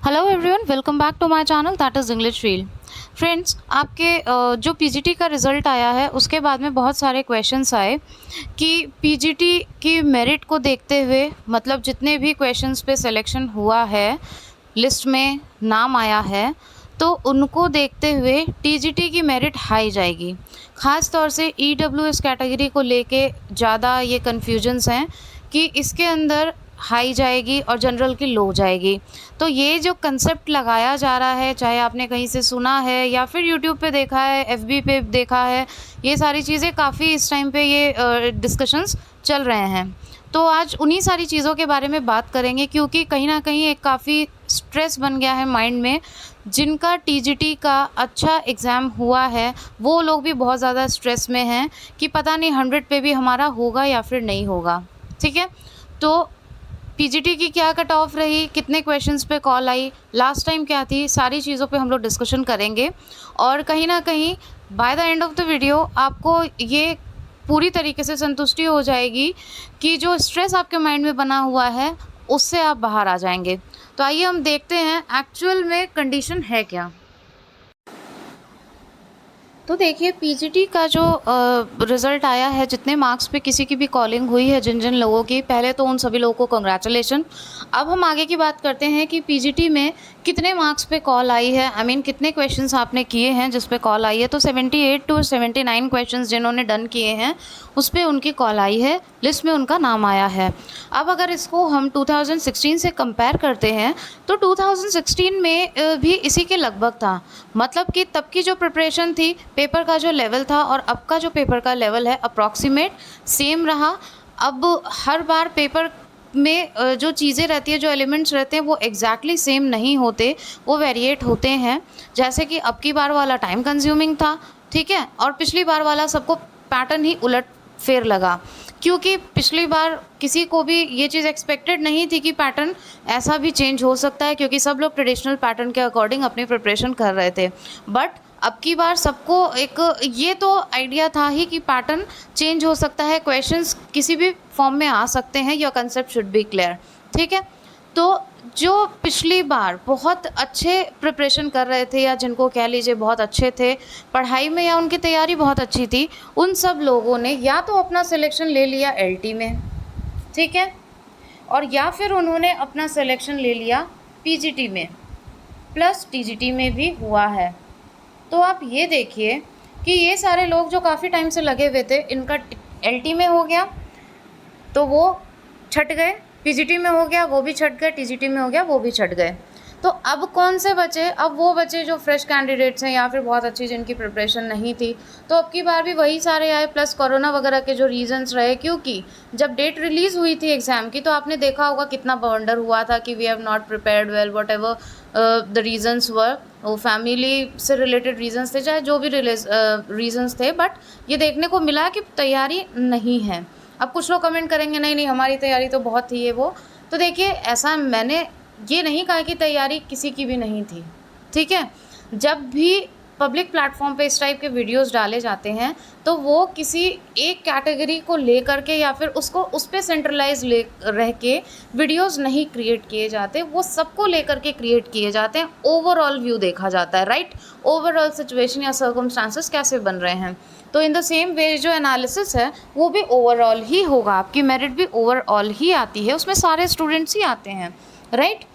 Hello everyone, welcome back to my channel that is English reel. Friends, आपके जो PGT का result आया है उसके बाद में बहुत सारे क्वेश्चंस आए कि पीजीटी की मेरिट को देखते हुए, मतलब जितने भी क्वेश्चंस पे सिलेक्शन हुआ है, लिस्ट में नाम आया है, तो उनको देखते हुए टीजीटी की मेरिट हाई जाएगी। ख़ास तौर से ईडब्ल्यूएस कैटेगरी को लेके ज़्यादा ये कन्फ्यूजन्स हैं कि इसके अंदर हाई जाएगी और जनरल की लो जाएगी। तो ये जो कंसेप्ट लगाया जा रहा है, चाहे आपने कहीं से सुना है या फिर यूट्यूब पे देखा है, एफबी पे देखा है, ये सारी चीज़ें काफ़ी इस टाइम पे ये डिस्कशंस चल रहे हैं। तो आज उन्हीं सारी चीज़ों के बारे में बात करेंगे, क्योंकि कहीं ना कहीं एक काफ़ी स्ट्रेस बन गया है माइंड में। जिनका टीजीटी का अच्छा एग्ज़ाम हुआ है वो लोग भी बहुत ज़्यादा स्ट्रेस में हैं कि पता नहीं 100 पे भी हमारा होगा या फिर नहीं होगा। ठीक है, तो पीजीटी की क्या कट ऑफ रही, कितने क्वेश्चंस पे कॉल आई, लास्ट टाइम क्या थी, सारी चीज़ों पे हम लोग डिस्कशन करेंगे। और कहीं ना कहीं by the end of the video आपको ये पूरी तरीके से संतुष्टि हो जाएगी कि जो स्ट्रेस आपके माइंड में बना हुआ है उससे आप बाहर आ जाएंगे। तो आइए हम देखते हैं एक्चुअल में कंडीशन है क्या। तो देखिए, पीजीटी का जो रिज़ल्ट आया है, जितने मार्क्स पे किसी की भी कॉलिंग हुई है, जिन जिन लोगों की, पहले तो उन सभी लोगों को कंग्रेचुलेशन। अब हम आगे की बात करते हैं कि पीजीटी में कितने मार्क्स पे कॉल आई है, आई मीन कितने क्वेश्चंस आपने किए हैं जिस पे कॉल आई है। तो 78 to 79 क्वेश्चंस जिन्होंने डन किए हैं उस पर उनकी कॉल आई है, लिस्ट में उनका नाम आया है। अब अगर इसको हम 2016 से कंपेयर करते हैं तो 2016 में भी इसी के लगभग था। मतलब कि तब की जो प्रिपरेशन थी, पेपर का जो लेवल था और अब का जो पेपर का लेवल है, अप्रॉक्सीमेट सेम रहा। अब हर बार पेपर में जो चीज़ें रहती है, जो एलिमेंट्स रहते हैं, वो एग्जैक्टली सेम नहीं होते, वो वेरिएट होते हैं। जैसे कि अब की बार वाला टाइम कंज्यूमिंग था, ठीक है, और पिछली बार वाला सबको पैटर्न ही उलट फेर लगा, क्योंकि पिछली बार किसी को भी ये चीज़ एक्सपेक्टेड नहीं थी कि पैटर्न ऐसा भी चेंज हो सकता है, क्योंकि सब लोग ट्रेडिशनल पैटर्न के अकॉर्डिंग अपनी प्रिपरेशन कर रहे थे। बट अब की बार सबको एक ये तो आइडिया था ही कि पैटर्न चेंज हो सकता है, क्वेश्चंस किसी भी फॉर्म में आ सकते हैं, your concept should be clear. ठीक है, तो जो पिछली बार बहुत अच्छे प्रिपरेशन कर रहे थे, या जिनको कह लीजिए बहुत अच्छे थे पढ़ाई में, या उनकी तैयारी बहुत अच्छी थी, उन सब लोगों ने या तो अपना सिलेक्शन ले लिया एलटी में, ठीक है, और या फिर उन्होंने अपना सिलेक्शन ले लिया पीजीटी में, प्लस टीजीटी में भी हुआ है। तो आप ये देखिए कि ये सारे लोग जो काफ़ी टाइम से लगे हुए थे, इनका एलटी में हो गया तो वो छट गए, पीजीटी में हो गया वो भी छट गए, टीजीटी में हो गया वो भी छट गए। तो अब कौन से बचे? अब वो बचे जो फ्रेश कैंडिडेट्स हैं या फिर बहुत अच्छी जिनकी प्रिपरेशन नहीं थी। तो अब की बार भी वही सारे आए, प्लस कोरोना वगैरह के जो रीजंस रहे, क्योंकि जब डेट रिलीज़ हुई थी एग्ज़ाम की तो आपने देखा होगा कितना बवंडर हुआ था कि we have not prepared well, whatever the reasons were, वो फैमिली से रिलेटेड रीजंस थे, चाहे जो भी रीजंस थे, बट ये देखने को मिला कि तैयारी नहीं है। अब कुछ लोग कमेंट करेंगे नहीं नहीं हमारी तैयारी तो बहुत थी, ये वो। तो देखिए, ऐसा मैंने ये नहीं कहा कि तैयारी किसी की भी नहीं थी, ठीक है। जब भी पब्लिक प्लेटफॉर्म पे इस टाइप के वीडियोस डाले जाते हैं तो वो किसी एक कैटेगरी को लेकर के या फिर उसको उस पर सेंट्रलाइज ले रह के वीडियोस नहीं क्रिएट किए जाते, वो सबको लेकर के क्रिएट किए जाते हैं। ओवरऑल व्यू देखा जाता है, राइट, ओवरऑल सिचुएशन या सर्कमस्टांसेस कैसे बन रहे हैं। तो इन द सेम वे जो एनालिसिस है वो भी ओवरऑल ही होगा, आपकी मेरिट भी ओवरऑल ही आती है, उसमें सारे स्टूडेंट्स ही आते हैं, राइट।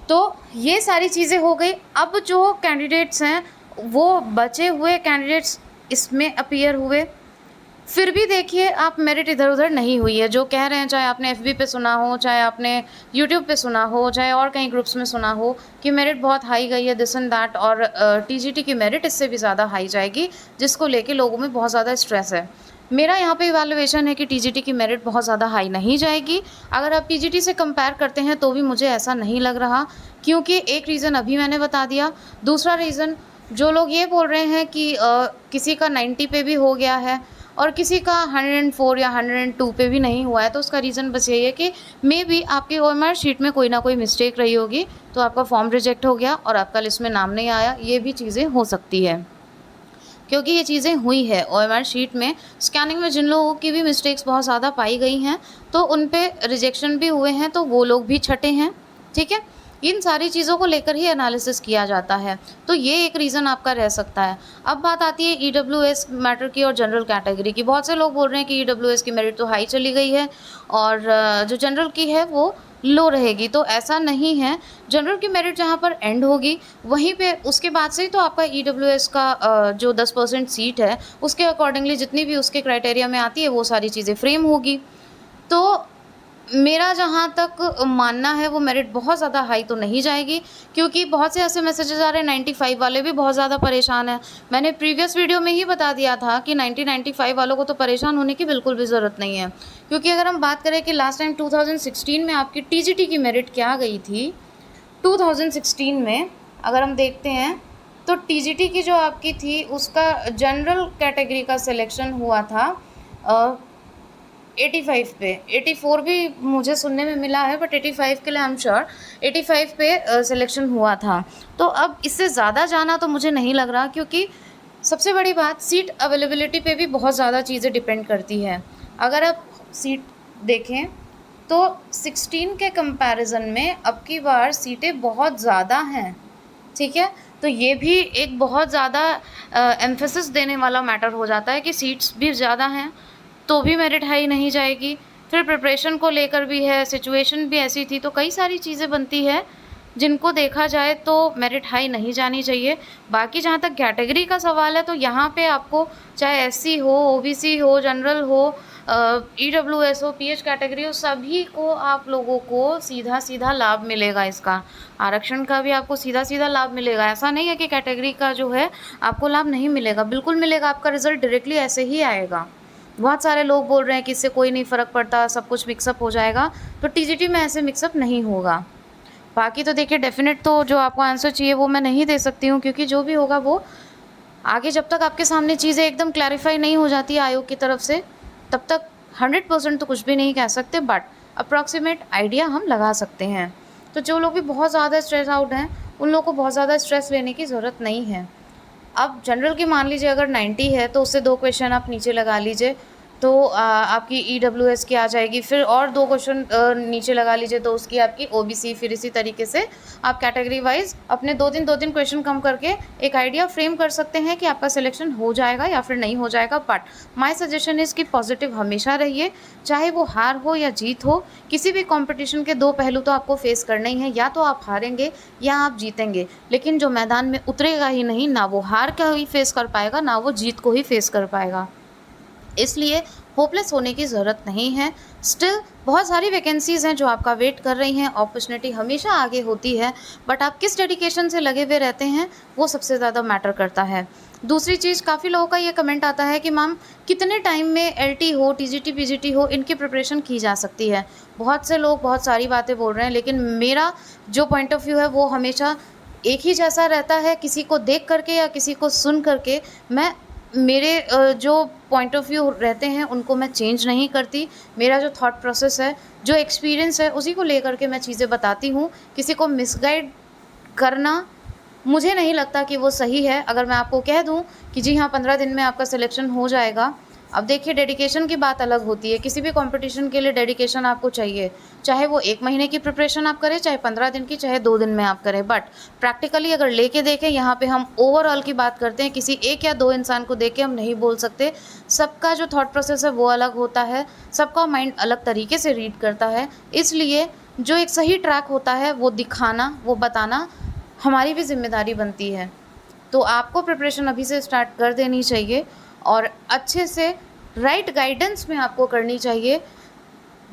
तो ये सारी चीज़ें हो गई। अब जो कैंडिडेट्स हैं, वो बचे हुए कैंडिडेट्स इसमें अपीयर हुए, फिर भी देखिए आप मेरिट इधर उधर नहीं हुई है। जो कह रहे हैं, चाहे आपने एफबी पे सुना हो, चाहे आपने यूट्यूब पे सुना हो, चाहे और कहीं ग्रुप्स में सुना हो कि मेरिट बहुत हाई गई है, दिस एंड दैट, और टीजीटी की मेरिट इससे भी ज़्यादा हाई जाएगी, जिसको लेके लोगों में बहुत ज़्यादा स्ट्रेस है। मेरा यहाँ पे इवैल्यूएशन है कि टीजीटी की मेरिट बहुत ज़्यादा हाई नहीं जाएगी। अगर आप पीजीटी से कंपेयर करते हैं तो भी मुझे ऐसा नहीं लग रहा, क्योंकि एक रीज़न अभी मैंने बता दिया। दूसरा रीज़न, जो लोग ये बोल रहे हैं कि किसी का 90 पे भी हो गया है और किसी का 104 या 102 पे भी नहीं हुआ है, तो उसका रीज़न बस यही है कि मे बी आपकी ओएमआर शीट में कोई ना कोई मिस्टेक रही होगी, तो आपका फॉर्म रिजेक्ट हो गया और आपका लिस्ट में नाम नहीं आया। ये भी चीज़ें हो सकती है, क्योंकि ये चीज़ें हुई है ओएमआर शीट में। स्कैनिंग में जिन लोगों की भी मिस्टेक्स बहुत ज़्यादा पाई गई हैं तो उन पे रिजेक्शन भी हुए हैं, तो वो लोग भी छटे हैं, ठीक है। इन सारी चीज़ों को लेकर ही एनालिसिस किया जाता है। तो ये एक रीज़न आपका रह सकता है। अब बात आती है ईडब्ल्यूएस मैटर की और जनरल कैटेगरी की। बहुत से लोग बोल रहे हैं कि ईडब्ल्यूएस की मेरिट तो हाई चली गई है और जो जनरल की है वो लो रहेगी, तो ऐसा नहीं है। जनरल की मेरिट जहाँ पर एंड होगी वहीं पे उसके बाद से ही तो आपका ईडब्ल्यूएस का जो 10% सीट है उसके अकॉर्डिंगली जितनी भी उसके क्राइटेरिया में आती है वो सारी चीज़ें फ्रेम होगी। तो मेरा जहाँ तक मानना है वो मेरिट बहुत ज़्यादा हाई तो नहीं जाएगी, क्योंकि बहुत से ऐसे मैसेजेस आ रहे हैं 95 वाले भी बहुत ज़्यादा परेशान हैं। मैंने प्रीवियस वीडियो में ही बता दिया था कि 95 वालों को तो परेशान होने की बिल्कुल भी ज़रूरत नहीं है, क्योंकि अगर हम बात करें कि लास्ट टाइम 2016 में आपकी टीजीटी की मेरिट क्या गई थी, 2016 में अगर हम देखते हैं तो टीजीटी की जो आपकी थी उसका जनरल कैटेगरी का सिलेक्शन हुआ था 85 पे। 84 भी मुझे सुनने में मिला है, बट 85 के लिए आई एम श्योर 85 पे सिलेक्शन हुआ था। तो अब इससे ज़्यादा जाना तो मुझे नहीं लग रहा, क्योंकि सबसे बड़ी बात सीट अवेलेबिलिटी पे भी बहुत ज़्यादा चीज़ें डिपेंड करती है। अगर आप सीट देखें तो 16 के कंपैरिजन में अब की बार सीटें बहुत ज़्यादा हैं, ठीक है। तो ये भी एक बहुत ज़्यादा एम्फेसिस देने वाला मैटर हो जाता है कि सीट्स भी ज़्यादा हैं तो भी मेरिट हाई नहीं जाएगी। फिर प्रिपरेशन को लेकर भी है, सिचुएशन भी ऐसी थी, तो कई सारी चीज़ें बनती है जिनको देखा जाए तो मेरिट हाई नहीं जानी चाहिए। बाकी जहाँ तक कैटेगरी का सवाल है तो यहाँ पे आपको चाहे एससी हो, ओबीसी हो, जनरल हो, ईडब्ल्यूएस हो, पीएच कैटेगरी हो, सभी को आप लोगों को सीधा सीधा लाभ मिलेगा। इसका आरक्षण का भी आपको सीधा सीधा लाभ मिलेगा। ऐसा नहीं है कि कैटेगरी का जो है आपको लाभ नहीं मिलेगा, बिल्कुल मिलेगा। आपका रिजल्ट डायरेक्टली ऐसे ही आएगा। बहुत सारे लोग बोल रहे हैं कि इससे कोई नहीं फ़र्क पड़ता, सब कुछ मिक्सअप हो जाएगा, तो टीजीटी में ऐसे मिक्सअप नहीं होगा। बाकी तो देखिए डेफिनेट तो जो आपको आंसर चाहिए वो मैं नहीं दे सकती हूँ, क्योंकि जो भी होगा वो आगे जब तक आपके सामने चीज़ें एकदम क्लैरिफाई नहीं हो जाती आयोग की तरफ से तब तक 100% तो कुछ भी नहीं कह सकते, बट अप्रॉक्सीमेट आइडिया हम लगा सकते हैं। तो जो लोग भी बहुत ज़्यादा स्ट्रेस आउट हैं उन लोगों को बहुत ज़्यादा स्ट्रेस लेने की ज़रूरत नहीं है। अब जनरल की मान लीजिए अगर 90 है तो उससे 2 क्वेश्चन आप नीचे लगा लीजिए, तो आपकी ईडब्ल्यूएस की आ जाएगी। फिर और 2 क्वेश्चन नीचे लगा लीजिए तो उसकी आपकी ओबीसी। फिर इसी तरीके से आप कैटेगरी वाइज अपने 2-3 क्वेश्चन कम करके एक आइडिया फ्रेम कर सकते हैं कि आपका सिलेक्शन हो जाएगा या फिर नहीं हो जाएगा। बट माय सजेशन इज़ कि पॉजिटिव हमेशा रहिए, चाहे वो हार हो या जीत हो। किसी भी कॉम्पिटिशन के 2 पहलू तो आपको फेस करने ही हैं, या तो आप हारेंगे या आप जीतेंगे, लेकिन जो मैदान में उतरेगा ही नहीं, ना वो हार का ही फेस कर पाएगा ना वो जीत को ही फेस कर पाएगा। इसलिए होपलेस होने की ज़रूरत नहीं है। स्टिल बहुत सारी वैकेंसीज़ हैं जो आपका वेट कर रही हैं, अपॉर्चुनिटी हमेशा आगे होती है, बट आप किस डेडिकेशन से लगे हुए रहते हैं वो सबसे ज़्यादा मैटर करता है। दूसरी चीज़, काफ़ी लोगों का ये कमेंट आता है कि मैम कितने टाइम में एलटी हो, टीजीटी, पीजीटी हो, इनकी प्रिपरेशन की जा सकती है। बहुत से लोग बहुत सारी बातें बोल रहे हैं, लेकिन मेरा जो पॉइंट ऑफ व्यू है वो हमेशा एक ही जैसा रहता है। किसी को देख करके या किसी को सुन करके मैं मेरे जो पॉइंट ऑफ व्यू रहते हैं उनको मैं चेंज नहीं करती। मेरा जो थॉट प्रोसेस है, जो एक्सपीरियंस है, उसी को लेकर के मैं चीज़ें बताती हूँ। किसी को मिसगाइड करना मुझे नहीं लगता कि वो सही है। अगर मैं आपको कह दूँ कि जी हाँ 15 दिन में आपका सिलेक्शन हो जाएगा, अब देखिए डेडिकेशन की बात अलग होती है। किसी भी कंपटीशन के लिए डेडिकेशन आपको चाहिए, चाहे वो 1 महीने की प्रिपरेशन आप करें, चाहे 15 दिन की, चाहे 2 दिन में आप करें। बट प्रैक्टिकली अगर लेके देखें, यहाँ पे हम ओवरऑल की बात करते हैं, किसी 1 या 2 इंसान को देख के हम नहीं बोल सकते। सबका जो थॉट प्रोसेस है वो अलग होता है, सबका माइंड अलग तरीके से रीड करता है। इसलिए जो एक सही ट्रैक होता है वो दिखाना, वो बताना हमारी भी जिम्मेदारी बनती है। तो आपको प्रिपरेशन अभी से स्टार्ट कर देनी चाहिए और अच्छे से राइट गाइडेंस में आपको करनी चाहिए।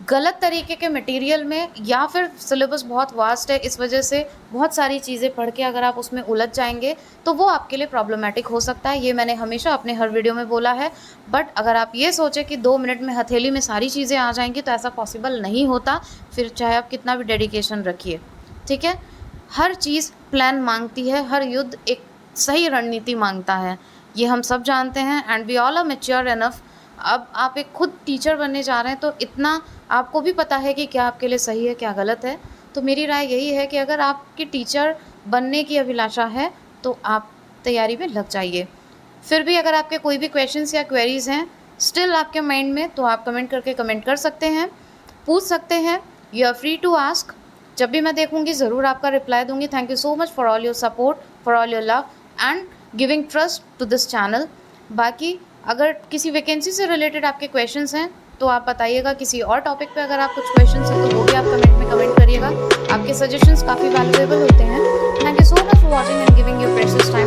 गलत तरीके के मटेरियल में या फिर सिलेबस बहुत वास्ट है, इस वजह से बहुत सारी चीज़ें पढ़ के अगर आप उसमें उलझ जाएंगे तो वो आपके लिए प्रॉब्लमेटिक हो सकता है। ये मैंने हमेशा अपने हर वीडियो में बोला है। बट अगर आप ये सोचें कि 2 मिनट में हथेली में सारी चीज़ें आ जाएंगी तो ऐसा पॉसिबल नहीं होता, फिर चाहे आप कितना भी डेडिकेशन रखिए, ठीक है। हर चीज़ प्लान मांगती है, हर युद्ध एक सही रणनीति मांगता है, ये हम सब जानते हैं। And we all are mature enough. अब आप एक खुद टीचर बनने जा रहे हैं तो इतना आपको भी पता है कि क्या आपके लिए सही है, क्या गलत है। तो मेरी राय यही है कि अगर आपकी टीचर बनने की अभिलाषा है तो आप तैयारी में लग जाइए। फिर भी अगर आपके कोई भी क्वेश्चंस या क्वेरीज़ हैं स्टिल आपके माइंड में, तो आप कमेंट करके कमेंट कर सकते हैं, पूछ सकते हैं। You are free to ask. जब भी मैं देखूँगी ज़रूर आपका रिप्लाई दूँगी। Thank you so much for all your support, for all your love and giving trust to this channel. बाकी अगर किसी वैकेंसी से रिलेटेड आपके क्वेश्चंस हैं तो आप बताइएगा, किसी और टॉपिक पे अगर आप कुछ क्वेश्चंस हैं तो वो भी आप कमेंट में कमेंट करिएगा। आपके सजेशंस काफ़ी वैल्यूएबल होते हैं। Thank you so much for watching and giving your precious time.